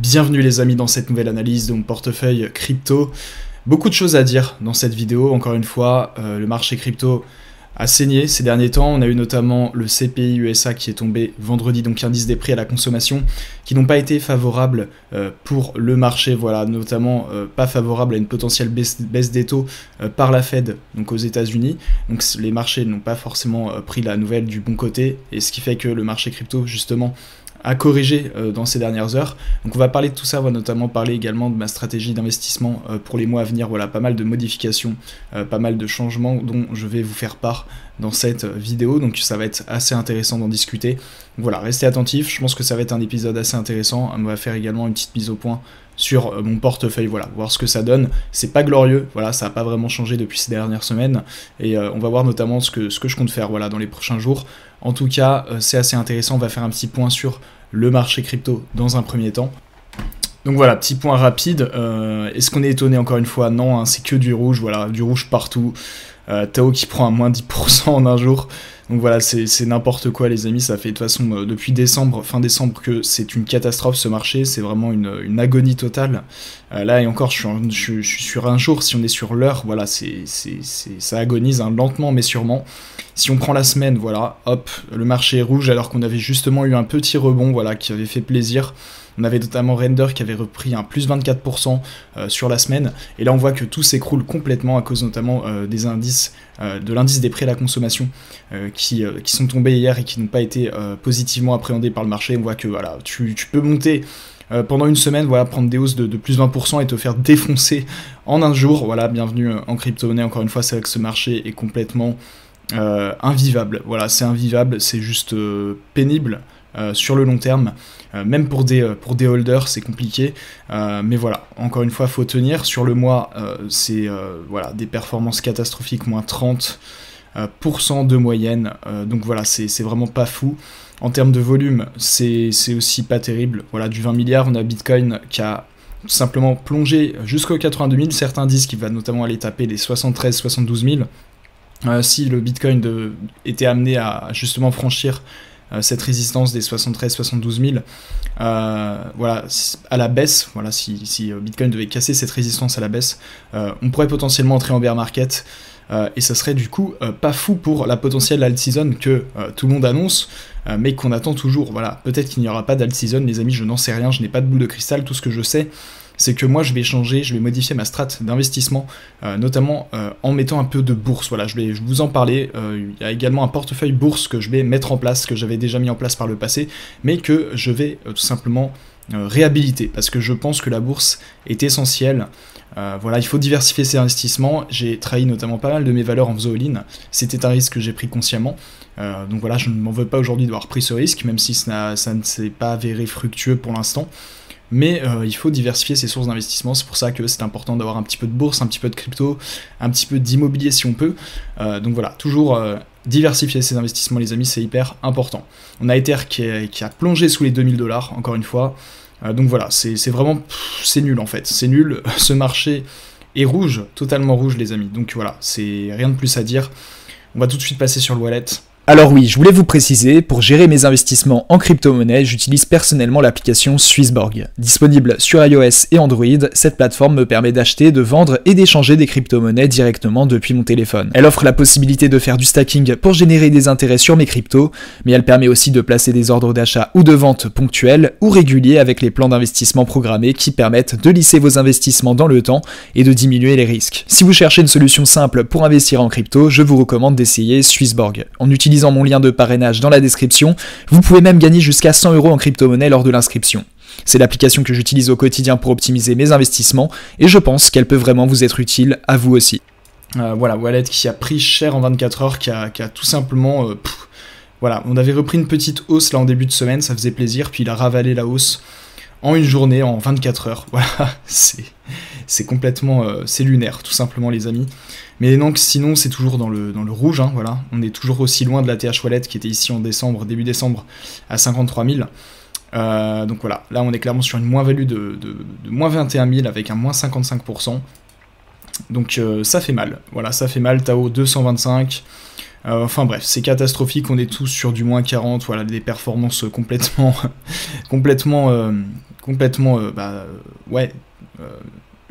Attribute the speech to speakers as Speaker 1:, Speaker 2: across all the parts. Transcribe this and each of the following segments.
Speaker 1: Bienvenue les amis dans cette nouvelle analyse de mon portefeuille crypto. Beaucoup de choses à dire dans cette vidéo, encore une fois, le marché crypto a saigné ces derniers temps. On a eu notamment le CPI USA qui est tombé vendredi, donc indice des prix à la consommation, qui n'ont pas été favorables pour le marché, voilà, notamment pas favorables à une potentielle baisse des taux par la Fed, donc aux États-Unis. Donc les marchés n'ont pas forcément pris la nouvelle du bon côté, et ce qui fait que le marché crypto, justement, à corriger dans ces dernières heures. Donc on va parler de tout ça, on va notamment parler également de ma stratégie d'investissement pour les mois à venir. Voilà, pas mal de modifications, pas mal de changements dont je vais vous faire part dans cette vidéo, donc ça va être assez intéressant d'en discuter. Voilà, restez attentifs, je pense que ça va être un épisode assez intéressant. On va faire également une petite mise au point sur mon portefeuille, voilà, voir ce que ça donne. C'est pas glorieux, voilà, ça n'a pas vraiment changé depuis ces dernières semaines, et on va voir notamment ce que je compte faire, voilà, dans les prochains jours. En tout cas, c'est assez intéressant, on va faire un petit point sur le marché crypto dans un premier temps. Donc voilà, petit point rapide, est-ce qu'on est étonné encore une fois? Non, hein, c'est que du rouge, voilà, du rouge partout. Tao qui prend à moins 10% en un jour. Donc voilà, c'est n'importe quoi les amis, ça fait de toute façon depuis décembre, fin décembre, que c'est une catastrophe ce marché, c'est vraiment une agonie totale. Là et encore, je suis sur un jour, si on est sur l'heure, voilà, ça agonise hein, lentement mais sûrement. Si on prend la semaine, voilà, hop, le marché est rouge alors qu'on avait justement eu un petit rebond, voilà, qui avait fait plaisir. On avait notamment Render qui avait repris un plus 24% sur la semaine. Et là, on voit que tout s'écroule complètement à cause notamment des indices, de l'indice des prix à la consommation qui sont tombés hier et qui n'ont pas été positivement appréhendés par le marché. On voit que voilà, tu peux monter pendant une semaine, voilà, prendre des hausses de plus 20% et te faire défoncer en un jour. Voilà, bienvenue en crypto-monnaie. Encore une fois, c'est vrai que ce marché est complètement invivable. Voilà, c'est invivable, c'est juste pénible. Sur le long terme, même pour des holders c'est compliqué, mais voilà, encore une fois faut tenir. Sur le mois c'est voilà, des performances catastrophiques, moins 30% de moyenne, donc voilà, c'est vraiment pas fou. En termes de volume, c'est aussi pas terrible, voilà, du 20 milliards, on a Bitcoin qui a tout simplement plongé jusqu'aux 82 000, certains disent qu'il va notamment aller taper les 73-72 000, si le Bitcoin était amené à justement franchir cette résistance des 73-72 000, voilà, à la baisse, voilà, si Bitcoin devait casser cette résistance à la baisse, on pourrait potentiellement entrer en bear market, et ça serait du coup pas fou pour la potentielle alt season que tout le monde annonce, mais qu'on attend toujours. Voilà, peut-être qu'il n'y aura pas d'alt season, les amis, je n'en sais rien, je n'ai pas de boule de cristal, tout ce que je sais, c'est que moi je vais changer, je vais modifier ma strat d'investissement, notamment en mettant un peu de bourse. Voilà, je vais vous en parler. Il y a également un portefeuille bourse que je vais mettre en place, que j'avais déjà mis en place par le passé, mais que je vais tout simplement réhabiliter, parce que je pense que la bourse est essentielle. Voilà, il faut diversifier ses investissements. J'ai trahi notamment pas mal de mes valeurs en faisant all-in. C'était un risque que j'ai pris consciemment. Donc voilà, je ne m'en veux pas aujourd'hui d'avoir pris ce risque, même si ça ne s'est pas avéré fructueux pour l'instant. Mais il faut diversifier ses sources d'investissement, c'est pour ça que c'est important d'avoir un petit peu de bourse, un petit peu de crypto, un petit peu d'immobilier si on peut. Donc voilà, toujours diversifier ses investissements les amis, c'est hyper important. On a Ether qui a plongé sous les 2000 $, encore une fois. Donc voilà, c'est vraiment, c'est nul en fait, c'est nul, ce marché est rouge, totalement rouge les amis. Donc voilà, c'est rien de plus à dire. On va tout de suite passer sur le wallet.
Speaker 2: Alors oui, je voulais vous préciser, pour gérer mes investissements en crypto-monnaie, j'utilise personnellement l'application Swissborg. Disponible sur iOS et Android, cette plateforme me permet d'acheter, de vendre et d'échanger des crypto-monnaies directement depuis mon téléphone. Elle offre la possibilité de faire du stacking pour générer des intérêts sur mes cryptos, mais elle permet aussi de placer des ordres d'achat ou de vente ponctuels ou réguliers avec les plans d'investissement programmés qui permettent de lisser vos investissements dans le temps et de diminuer les risques. Si vous cherchez une solution simple pour investir en crypto, je vous recommande d'essayer Swissborg. En utilisant mon lien de parrainage dans la description, vous pouvez même gagner jusqu'à 100 € en crypto-monnaie lors de l'inscription. C'est l'application que j'utilise au quotidien pour optimiser mes investissements et je pense qu'elle peut vraiment vous être utile à vous aussi.
Speaker 1: Voilà, wallet qui a pris cher en 24 heures, qui a tout simplement... voilà, on avait repris une petite hausse là en début de semaine, ça faisait plaisir, puis il a ravalé la hausse en une journée, en 24 heures. Voilà, c'est complètement... c'est lunaire, tout simplement les amis. Mais donc sinon c'est toujours dans le rouge, hein, voilà. On est toujours aussi loin de la TH Wallet qui était ici en décembre, début décembre, à 53 000. Donc voilà, là on est clairement sur une moins-value de moins 21 000 avec un moins 55%. Donc ça fait mal, voilà, ça fait mal. Tao 225, Enfin bref, c'est catastrophique, on est tous sur du moins 40, voilà, des performances complètement,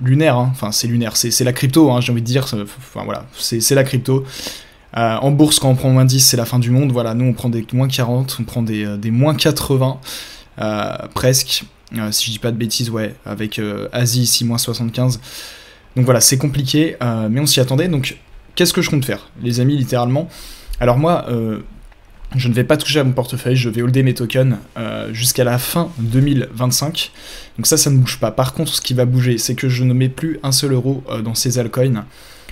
Speaker 1: lunaires, hein. Enfin c'est lunaire, c'est la crypto, hein, j'ai envie de dire, enfin voilà, c'est la crypto. En bourse, quand on prend moins 10, c'est la fin du monde, voilà, nous on prend des moins 40, on prend des moins 80, presque, si je dis pas de bêtises, ouais, avec Asie ici, moins 75. Donc voilà, c'est compliqué, mais on s'y attendait, donc qu'est-ce que je compte faire, les amis, littéralement? Alors moi, je ne vais pas toucher à mon portefeuille, je vais holder mes tokens jusqu'à la fin 2025, donc ça ne bouge pas. Par contre, ce qui va bouger, c'est que je ne mets plus un seul euro dans ces altcoins.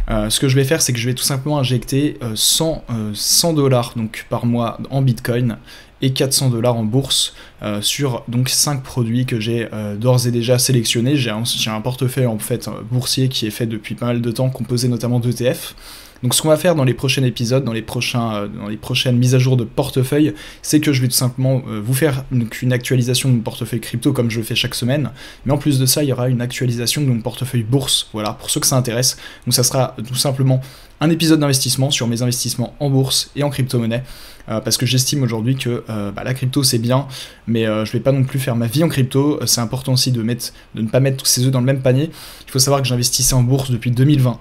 Speaker 1: Ce que je vais faire, c'est que je vais tout simplement injecter 100 $, donc par mois en Bitcoin, et 400 $ en bourse sur donc 5 produits que j'ai d'ores et déjà sélectionnés. J'ai un portefeuille en fait boursier qui est fait depuis pas mal de temps, composé notamment d'ETF. Donc ce qu'on va faire dans les prochains épisodes, dans les prochaines mises à jour de portefeuille, c'est que je vais tout simplement vous faire une actualisation de mon portefeuille crypto comme je le fais chaque semaine, mais en plus de ça, il y aura une actualisation de mon portefeuille bourse, voilà, pour ceux que ça intéresse. Donc ça sera tout simplement un épisode d'investissement sur mes investissements en bourse et en crypto-monnaie, parce que j'estime aujourd'hui que la crypto c'est bien, mais je vais pas non plus faire ma vie en crypto. C'est important aussi de ne pas mettre tous ses œufs dans le même panier. Il faut savoir que j'investissais en bourse depuis 2020.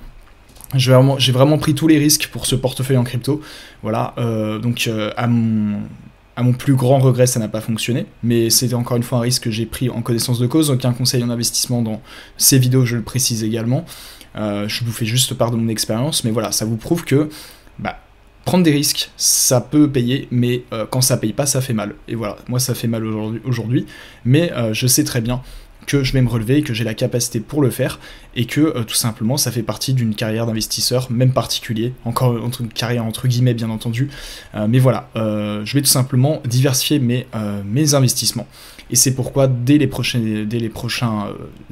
Speaker 1: J'ai vraiment pris tous les risques pour ce portefeuille en crypto, voilà, donc à mon plus grand regret, ça n'a pas fonctionné, mais c'était encore une fois un risque que j'ai pris en connaissance de cause. Aucun conseil en investissement dans ces vidéos, je le précise également. Je vous fais juste part de mon expérience, mais voilà, ça vous prouve que prendre des risques, ça peut payer, mais quand ça paye pas, ça fait mal. Et voilà, moi ça fait mal aujourd'hui, mais je sais très bien que je vais me relever, que j'ai la capacité pour le faire, et que tout simplement ça fait partie d'une carrière d'investisseur, même particulier, encore une carrière entre guillemets bien entendu, mais voilà, je vais tout simplement diversifier mes investissements. Et c'est pourquoi dès les prochains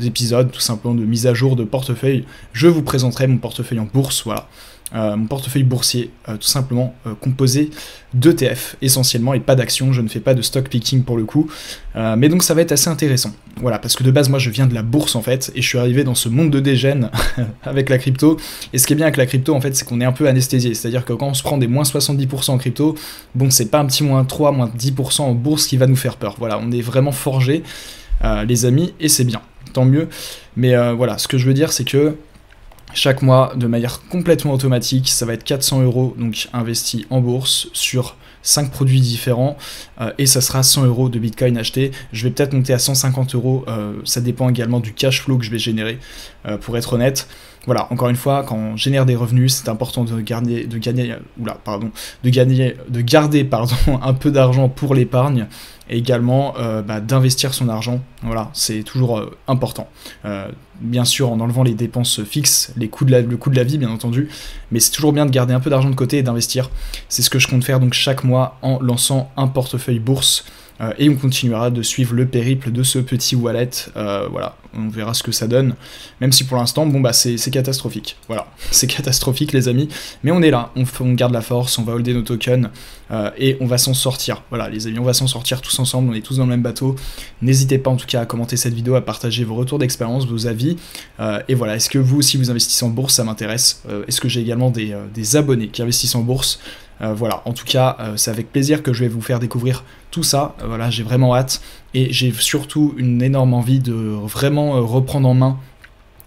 Speaker 1: épisodes, tout simplement de mise à jour de portefeuille, je vous présenterai mon portefeuille en bourse, voilà. Mon portefeuille boursier, tout simplement composé d'ETF essentiellement et pas d'actions. Je ne fais pas de stock picking pour le coup, mais donc ça va être assez intéressant. Voilà, parce que de base moi je viens de la bourse en fait, et je suis arrivé dans ce monde de dégène avec la crypto. Et ce qui est bien avec la crypto en fait, c'est qu'on est un peu anesthésié, c'est-à-dire que quand on se prend des moins 70% en crypto, bon c'est pas un petit moins 3, moins 10% en bourse qui va nous faire peur. Voilà, on est vraiment forgés, les amis, et c'est bien, tant mieux. Mais voilà, ce que je veux dire c'est que chaque mois, de manière complètement automatique, ça va être 400 €, donc investis en bourse sur 5 produits différents, et ça sera 100 € de Bitcoin acheté. Je vais peut-être monter à 150 €, ça dépend également du cash flow que je vais générer, pour être honnête. Voilà, encore une fois, quand on génère des revenus, c'est important de garder un peu d'argent pour l'épargne, et également d'investir son argent. Voilà, c'est toujours important. Bien sûr, en enlevant les dépenses fixes, le coût de la vie, bien entendu, mais c'est toujours bien de garder un peu d'argent de côté et d'investir. C'est ce que je compte faire donc chaque mois en lançant un portefeuille bourse. Et on continuera de suivre le périple de ce petit wallet, voilà, on verra ce que ça donne, même si pour l'instant, c'est catastrophique, voilà, c'est catastrophique les amis, mais on est là, on garde la force, on va holder nos tokens, et on va s'en sortir, voilà les amis, on va s'en sortir tous ensemble, on est tous dans le même bateau. N'hésitez pas en tout cas à commenter cette vidéo, à partager vos retours d'expérience, vos avis, et voilà, est-ce que vous aussi vous investissez en bourse, ça m'intéresse, est-ce que j'ai également des abonnés qui investissent en bourse? Voilà, en tout cas, c'est avec plaisir que je vais vous faire découvrir tout ça. Voilà, j'ai vraiment hâte, et j'ai surtout une énorme envie de vraiment reprendre en main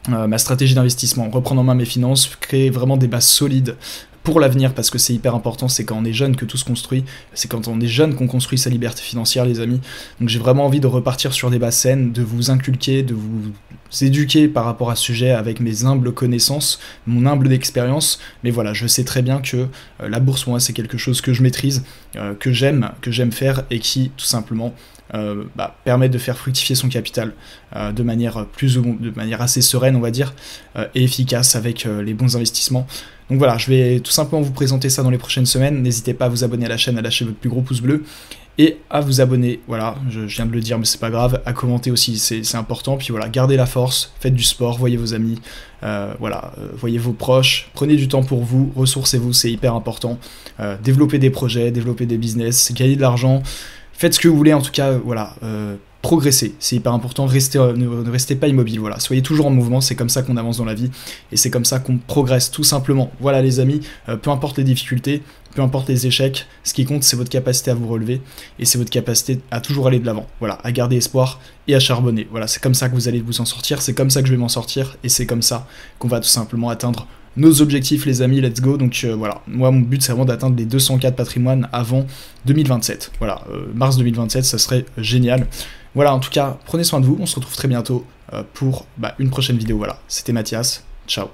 Speaker 1: ma stratégie d'investissement, reprendre en main mes finances, créer vraiment des bases solides pour l'avenir, parce que c'est hyper important. C'est quand on est jeune que tout se construit, c'est quand on est jeune qu'on construit sa liberté financière, les amis. Donc j'ai vraiment envie de repartir sur des bases saines, de vous inculquer, de vous éduquer par rapport à ce sujet avec mes humbles connaissances, mon humble expérience. Mais voilà, je sais très bien que la bourse, moi, c'est quelque chose que je maîtrise, que j'aime faire, et qui tout simplement permet de faire fructifier son capital de manière assez sereine, on va dire, et efficace avec les bons investissements. Donc voilà, je vais tout simplement vous présenter ça dans les prochaines semaines. N'hésitez pas à vous abonner à la chaîne, à lâcher votre plus gros pouce bleu, et à vous abonner, voilà, je viens de le dire mais c'est pas grave, à commenter aussi, c'est important. Puis voilà, gardez la force, faites du sport, voyez vos amis, voyez vos proches, prenez du temps pour vous, ressourcez-vous, c'est hyper important. Développez des projets, développez des business, gagnez de l'argent, faites ce que vous voulez, en tout cas, voilà, progresser, c'est hyper important, ne restez pas immobile, voilà, soyez toujours en mouvement, c'est comme ça qu'on avance dans la vie, et c'est comme ça qu'on progresse, tout simplement. Voilà les amis, peu importe les difficultés, peu importe les échecs, ce qui compte c'est votre capacité à vous relever, et c'est votre capacité à toujours aller de l'avant, voilà, à garder espoir et à charbonner, voilà, c'est comme ça que vous allez vous en sortir, c'est comme ça que je vais m'en sortir, et c'est comme ça qu'on va tout simplement atteindre nos objectifs les amis, let's go. Donc voilà, moi mon but c'est vraiment d'atteindre les 200K de patrimoine avant 2027, voilà, mars 2027 ça serait génial. Voilà, en tout cas, prenez soin de vous, on se retrouve très bientôt pour une prochaine vidéo, voilà, c'était Mathias, ciao.